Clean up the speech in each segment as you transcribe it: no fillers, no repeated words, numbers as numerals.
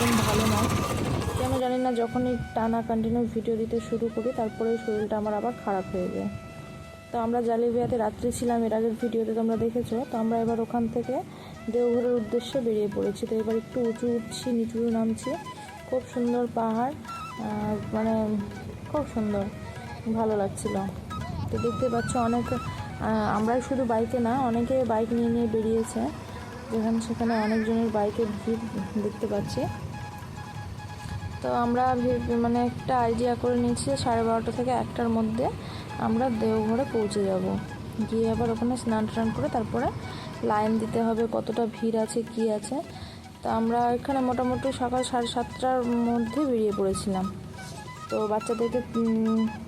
একদম ভালো নয়। কেন জানি না, যখনই টানা কন্টিনিউ ভিডিও দিতে শুরু করি তারপরে শরীরটা আমার আবার খারাপ হয়ে যায়। তো আমরা জালিবিয়াতে রাত্রি ছিলাম, এর আগের ভিডিওতে তোমরা দেখেছো। তো আমরা এবার ওখান থেকে দেওঘরের উদ্দেশ্যে বেরিয়ে পড়েছি। তো এবার একটু উঁচু উঠছি, নিচু নামছি। খুব সুন্দর পাহাড়, মানে খুব সুন্দর, ভালো লাগছিল। তো দেখতে পাচ্ছ অনেক, আমরাই শুধু বাইকে না, অনেকে বাইক নিয়ে নিয়ে বেরিয়েছে, যেখানে সেখানে অনেকজনের বাইকের ভিড় দেখতে পাচ্ছি। তো আমরা মানে একটা আইডিয়া করে নিয়েছি 12:30 থেকে 1টার মধ্যে আমরা দেওঘরে পৌঁছে যাব। গিয়ে আবার ওখানে স্নান টান করে তারপরে লাইন দিতে হবে, কতটা ভিড় আছে কি আছে। তো আমরা এখানে মোটামুটি সকাল 7:30টার মধ্যে বেরিয়ে পড়েছিলাম। তো বাচ্চাদেরকে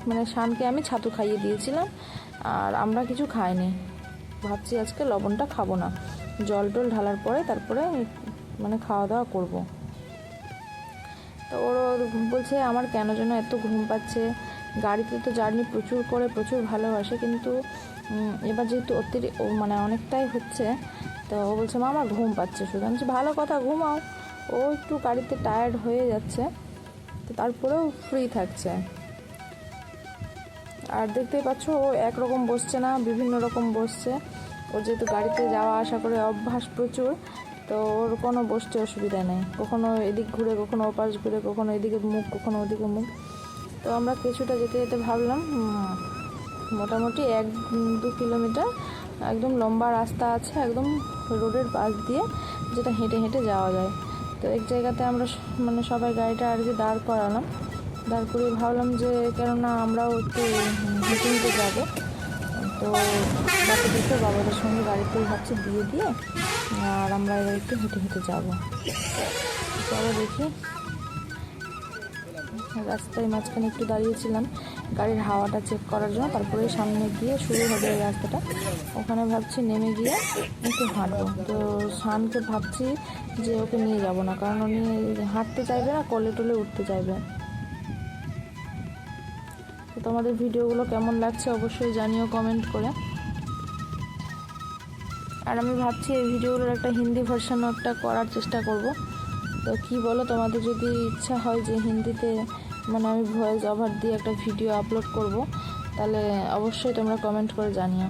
মানে শানকে আমি ছাতু খাইয়ে দিয়েছিলাম, আর আমরা কিছু খাইনি। ভাবছি আজকে লবণটা খাবো না, জল টল ঢালার পরে তারপরে মানে খাওয়া দাওয়া করব। তো ওরও বলছে আমার কেন যেন এত ঘুম পাচ্ছে। গাড়িতে তো জার্নি প্রচুর করে, প্রচুর ভালোবাসে, কিন্তু এবার যেহেতু মানে অনেকটাই হচ্ছে, তো ও বলছে মা আমার ঘুম পাচ্ছে শুধু। আমি বলছি ভালো কথা, ঘুমাও। ও একটু গাড়িতে টায়ার্ড হয়ে যাচ্ছে, তো তারপরেও ফ্রি থাকছে। আর দেখতেই পাচ্ছ ও একরকম বসছে না, বিভিন্ন রকম বসছে। ও যেহেতু গাড়িতে যাওয়া আসা করে অভ্যাস প্রচুর, তো ওর কোনো বসতে অসুবিধা নেই। কখনো এদিক ঘুরে, কখনো ওপাশ ঘুরে, কখনো এদিকে মুখ, কখনো ওদিকে মুখ। তো আমরা কিছুটা যেতে যেতে ভাবলাম মোটামুটি 1-2 কিলোমিটার একদম লম্বা রাস্তা আছে, একদম রোডের পাশ দিয়ে, যেটা হেঁটে হেঁটে যাওয়া যায়। তো এক জায়গাতে আমরা মানে সবাই গাড়িটা আর কি দাঁড় করালাম। দাঁড় করিয়ে ভাবলাম যে কেননা আমরাও একটু হেঁটে হেঁটে যাবো। তো বাবাদের সঙ্গে গাড়িতেই ভাবছি দিয়ে দিয়ে, আর আমরা এবার একটু হেঁটে হেঁটে যাবো। চলো দেখি। রাস্তায় মাঝখানে একটু দাঁড়িয়েছিলাম গাড়ির হাওয়াটা চেক করার জন্য, তারপরে সামনে গিয়ে শুরু হবে এই রাস্তাটা। ওখানে ভাবছি নেমে গিয়ে একটু হাঁটবো। তো শানকে ভাবছি যে ওকে নিয়ে যাব না, কারণ উনি হাঁটতে চাইবে না, কোলে টোলে উঠতে চাইবে। তো তোমাদের ভিডিওগুলো কেমন লাগছে অবশ্যই জানিও কমেন্ট করে। আর আমি ভাবছি এই ভিডিওগুলোর একটা হিন্দি ভার্সানও একটা করার চেষ্টা করব। তো কি বলো, তোমাদের যদি ইচ্ছা হয় যে হিন্দিতে মানে আমি ভয়েস ওভার দিয়ে একটা ভিডিও আপলোড করব, তাহলে অবশ্যই তোমরা কমেন্ট করে জানিও।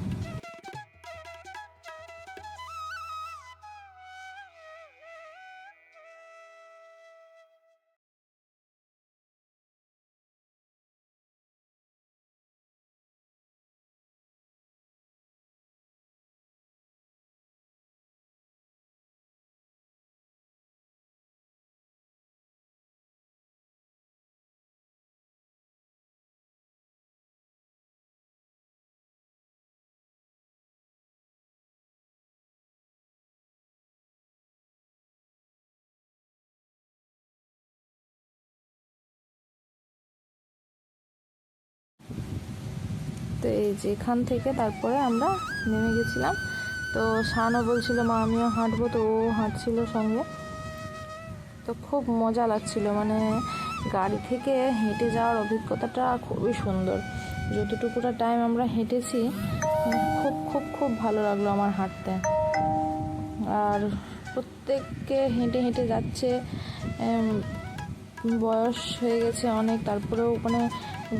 তো এই যে এখান থেকে তারপরে আমরা নেমে গেছিলাম। তো শানও বলছিল মা আমিও হাঁটবো, তো ও হাঁটছিল সঙ্গে। তো খুব মজা লাগছিল, মানে গাড়ি থেকে হেঁটে যাওয়ার অভিজ্ঞতাটা খুবই সুন্দর। যতটুকুটা টাইম আমরা হেঁটেছি খুব খুব খুব ভালো লাগলো আমার হাঁটতে। আর প্রত্যেককে হেঁটে হেঁটে যাচ্ছে, বয়স হয়ে গেছে অনেক, তারপরেও মানে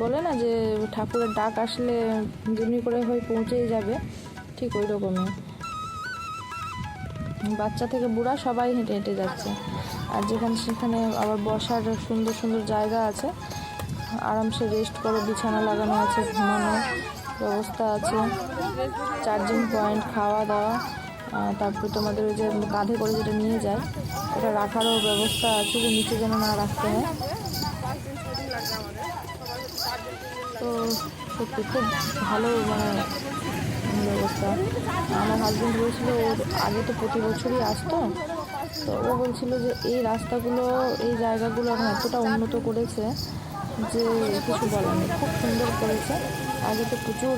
বলে না যে ঠাকুরের ডাক আসলে যেমনি করে হয়ে পৌঁছেই যাবে, ঠিক ওই রকমই। বাচ্চা থেকে বুড়া সবাই হেঁটে হেঁটে যাচ্ছে। আর যেখানে সেখানে আবার বসার সুন্দর সুন্দর জায়গা আছে, আরামসে রেস্ট করে, বিছানা লাগানো আছে, ঘুমানোর ব্যবস্থা আছে, চার্জিং পয়েন্ট, খাওয়া দাওয়া, তারপরে তোমাদের ওই যে কাঁধে করে যেটা নিয়ে যায় ওটা রাখারও ব্যবস্থা আছে, যে নিচে যেন না রাখতে হয়। তো সত্যি খুব ভালো মানে ব্যবস্থা। আমার হাজব্যান্ড বলছিল ওর আগে তো প্রতি বছরই আসতো, তো ও বলছিল যে এই রাস্তাগুলো, এই জায়গাগুলো এখন এতটা উন্নত করেছে যে কিছু বলার নেই, খুব সুন্দর করেছে। আগে তো প্রচুর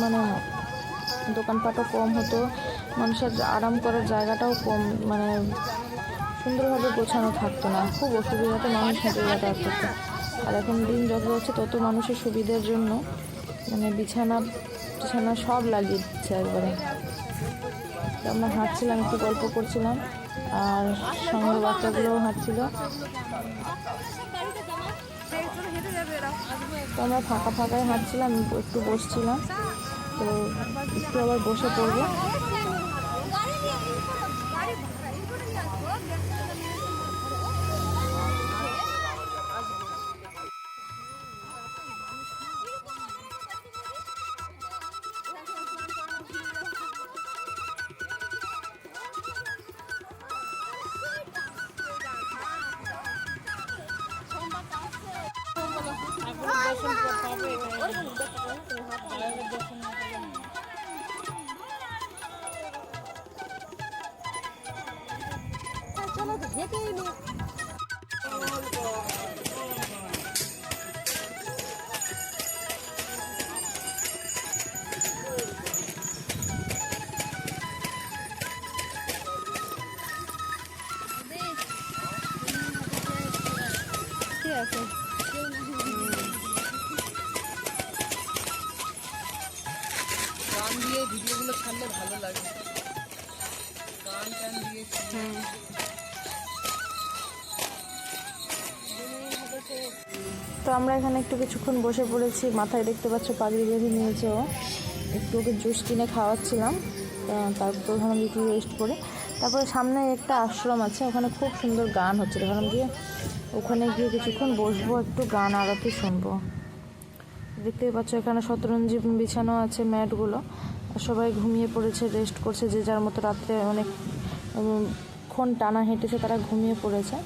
মানে দোকানপাটও কম হতো, মানুষের আরাম করার জায়গাটাও কম, মানে সুন্দরভাবে গোছানো থাকতো না, খুব অসুবিধাতে মানুষ হেঁটে যাতায়াত করতো। আর এখন দিন যত যাচ্ছে তত মানুষের সুবিধার জন্য মানে বিছানা টিছানা সব লাগিয়ে দিচ্ছে একবারে। তো আমরা হাঁটছিলাম, একটু গল্প করছিলাম, আর সঙ্গে বাচ্চাগুলোও হাঁটছিল। তো আমরা ফাঁকা ফাঁকায় হাঁটছিলাম, একটু বসছিলাম, তো একটু আবার বসে পড়বো। ঠিক আছে, গান দিয়ে ভিডিওগুলো ছাড়লে ভালো লাগে। গান টান দিয়ে তো আমরা এখানে একটু কিছুক্ষণ বসে পড়েছি। মাথায় দেখতে পাচ্ছ পাগড়ি বেঁধে নিয়েছে ও। একটু ওকে জুস কিনে খাওয়াচ্ছিলাম, তারপর ওখানে একটু রেস্ট করে তারপরে সামনে একটা আশ্রম আছে, ওখানে খুব সুন্দর গান হচ্ছে। ওখানে গিয়ে কিছুক্ষণ বসবো, একটু গান আরতি শুনবো। দেখতেই পাচ্ছ এখানে শতরঞ্জি বিছানো আছে, ম্যাটগুলো। সবাই ঘুমিয়ে পড়েছে, রেস্ট করছে, যে যার মতো। রাত্রে অনেকক্ষণ টানা হেঁটেছে, তারা ঘুমিয়ে পড়েছে।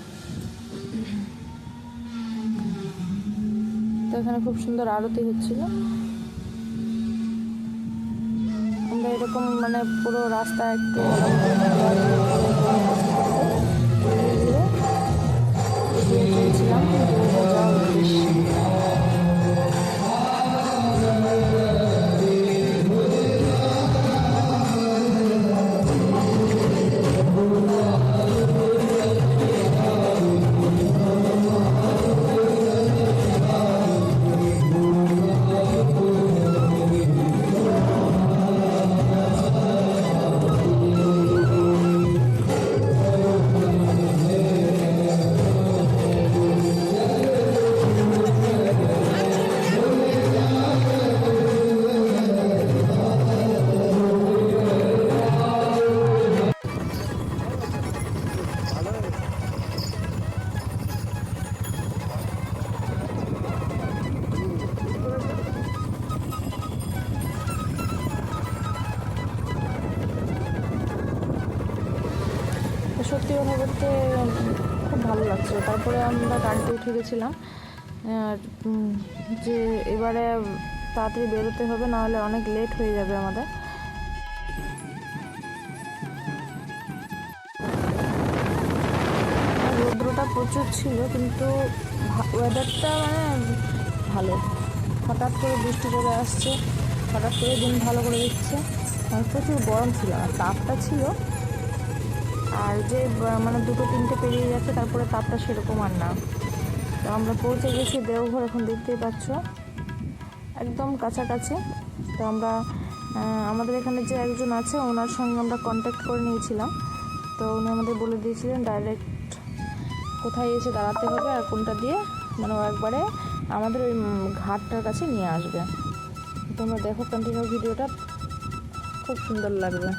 তো এখানে খুব সুন্দর আরতি হচ্ছিল। আমরা এরকম পুরো রাস্তা একটু চলছিলাম যাওয়ার উদ্দেশ্যে। সত্যি কথা বলতে খুব ভালো লাগছিল। তারপরে আমরা গাড়িতে উঠে গেছিলাম, যে এবারে তাড়াতাড়ি বেরোতে হবে, নাহলে অনেক লেট হয়ে যাবে আমাদের। রৌদ্রটা প্রচুর ছিল, কিন্তু ওয়েদারটা ভালো। হঠাৎ করে বৃষ্টি চলে আসছে, হঠাৎ করে দিন ভালো করে দিচ্ছে। প্রচুর গরম ছিল, আর তাপটা ছিল। আর যে 2-3টে পেরিয়ে যাচ্ছে, তারপরে তাপটা সেরকম আর না। তো আমরা পৌঁছে গেছি দেওঘর, এখন দেখতেই পাচ্ছ একদম কাছাকাছি। তো আমরা আমাদের এখানে যে একজন আছে, ওনার সঙ্গে আমরা কন্ট্যাক্ট করে নিয়েছিলাম। তো উনি আমাদের বলে দিয়েছিলেন ডাইরেক্ট কোথায় এসে দাঁড়াতে হবে আর কোনটা দিয়ে ও একবারে আমাদের ওই ঘাটটার কাছে নিয়ে আসবে। তোমরা দেখো কন্টিনিউ ভিডিওটা, খুব সুন্দর লাগবে।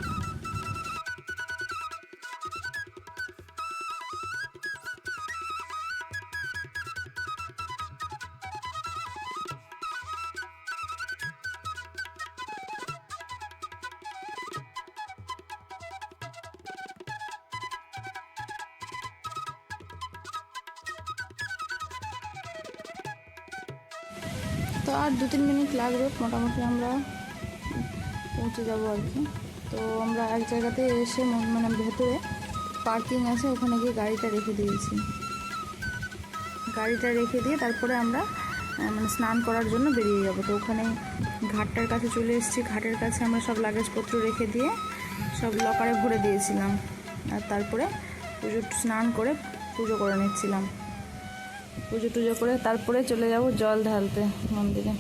তো আর 2-3 মিনিট লাগবে, মোটামুটি আমরা পৌঁছে যাবো আর কি। তো আমরা এক জায়গাতে এসে ভেতরে পার্কিং আছে, ওখানে গিয়ে গাড়িটা রেখে দিয়েছি। গাড়িটা রেখে দিয়ে তারপরে আমরা স্নান করার জন্য বেরিয়ে যাব। তো ওখানে ঘাটটার কাছে চলে এসেছি। ঘাটের কাছে আমরা সব লাগেজপত্র রেখে দিয়ে সব লকারে ভরে দিয়েছিলাম, আর তারপরে স্নান করে পুজো করে নিচ্ছিলাম। পুজো করে তারপরে চলে যাব জল ঢালতে মন্দিরে।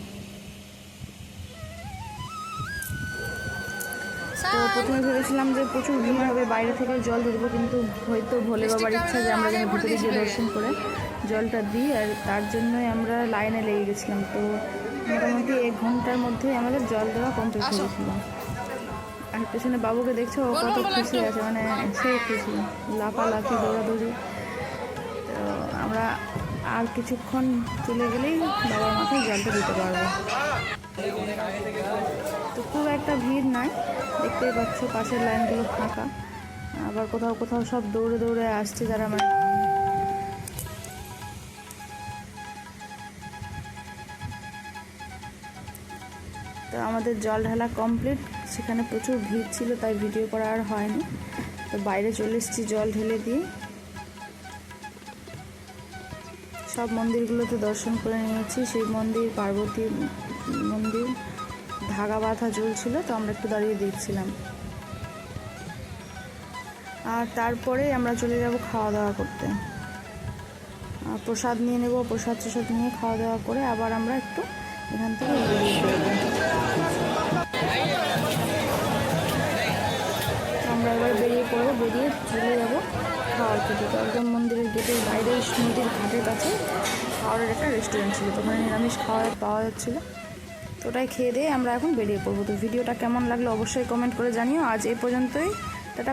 তো প্রথমে ভেবেছিলাম যে প্রচুর ভিড় হবে, বাইরে থেকে জল ধরবো, কিন্তু হয়তো ভোলে বাবার ইচ্ছা যে আমরা যেন ভিতরে গিয়ে দর্শন করে জলটা দিই, আর তার জন্যই আমরা লাইনে লেগে গেছিলাম। তো মোটামুটি 1 ঘন্টার মধ্যেই আমাদের জল দেওয়া কমপ্লিট হয়েছিল। আর পেছনে বাবুকে দেখছো, ও কত খুশি আছে, মানে সেই খুশি, লাফালাফি দৌড়াদৌড়ি। তো আমরা আর কিছুক্ষণ চলে গেলেই বাবার মাথায় জলটা দিতে পারবো। তো খুব একটা ভিড় নাই, দেখতেই পাচ্ছ পাশের লাইনগুলো ফাঁকা, আবার কোথাও কোথাও সব দৌড়ে দৌড়ে আসছে যারা মানে তো আমাদের জল ঢালা কমপ্লিট। সেখানে প্রচুর ভিড় ছিল, তাই ভিডিও করা আর হয়নি। তো বাইরে চলে এসেছি জল ঢেলে দিয়ে। সব মন্দিরগুলোতে দর্শন করে নিয়েছি, শিব মন্দির, পার্বতী মন্দির, ধাগা বাঁধা ঝুলছিল, তো আমরা একটু দাঁড়িয়ে দেখছিলাম। আর তারপরে আমরা চলে যাব খাওয়া দাওয়া করতে, প্রসাদ নিয়ে নেব, প্রসাদ নিয়ে খাওয়া দাওয়া করে আবার আমরা একটু এখান থেকে বেরিয়ে পড়বো। আমরা এবার বেরিয়ে পড়বো, বেরিয়ে চলে যাবো খাওয়ার খেতে। তো একদম মন্দিরের গেটের বাইরে নদীর ঘাটের কাছে খাওয়ারের একটা রেস্টুরেন্ট ছিল, তো ওখানে নিরামিষ খাওয়া পাওয়া যাচ্ছিলো। তো ওটাই খেয়ে দিয়ে আমরা এখন বেরিয়ে পড়বো। তো ভিডিওটা কেমন লাগলো অবশ্যই কমেন্ট করে জানিও। আজ এই পর্যন্তই।